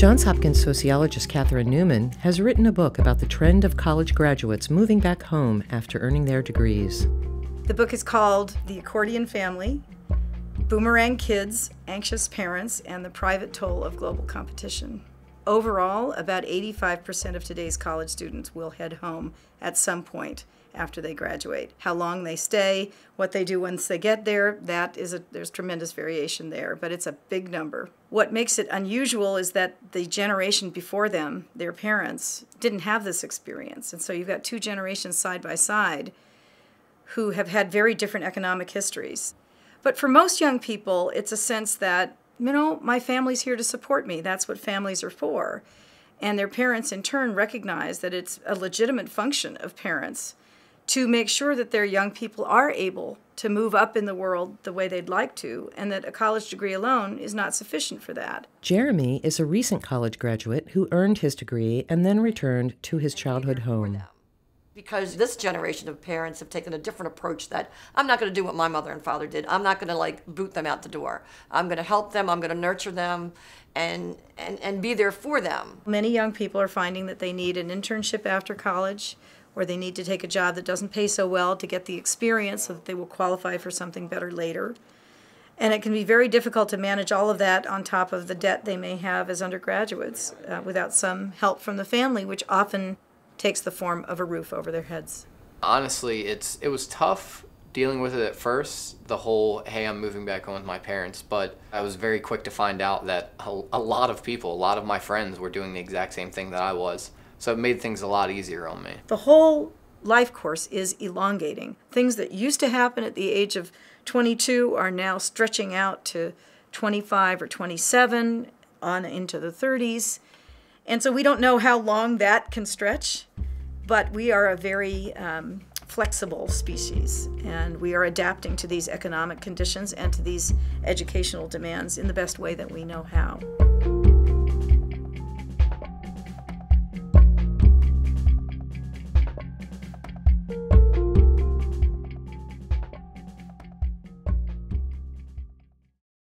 Johns Hopkins sociologist Katherine Newman has written a book about the trend of college graduates moving back home after earning their degrees. The book is called The Accordion Family, Boomerang Kids, Anxious Parents, and the Private Toll of Global Competition. Overall, about 85% of today's college students will head home at some point after they graduate. How long they stay, what they do once they get there, there's tremendous variation there, but it's a big number. What makes it unusual is that the generation before them, their parents, didn't have this experience. And so you've got two generations side by side who have had very different economic histories. But for most young people, it's a sense that, my family's here to support me. That's what families are for. And their parents, in turn, recognize that it's a legitimate function of parents to make sure that their young people are able to move up in the world the way they'd like to, and that a college degree alone is not sufficient for that. Jeremy is a recent college graduate who earned his degree and then returned to his childhood home. Because this generation of parents have taken a different approach that I'm not going to do what my mother and father did. I'm not going to boot them out the door. I'm going to help them, I'm going to nurture them, and be there for them. Many young people are finding that they need an internship after college, or they need to take a job that doesn't pay so well to get the experience so that they will qualify for something better later. And it can be very difficult to manage all of that on top of the debt they may have as undergraduates without some help from the family, which often takes the form of a roof over their heads. Honestly, it was tough dealing with it at first, the whole, hey, I'm moving back home with my parents, but I was very quick to find out that a lot of people, a lot of my friends were doing the exact same thing that I was. So it made things a lot easier on me. The whole life course is elongating. Things that used to happen at the age of 22 are now stretching out to 25 or 27, on into the 30s. And so we don't know how long that can stretch, but we are a very flexible species, and we are adapting to these economic conditions and to these educational demands in the best way that we know how.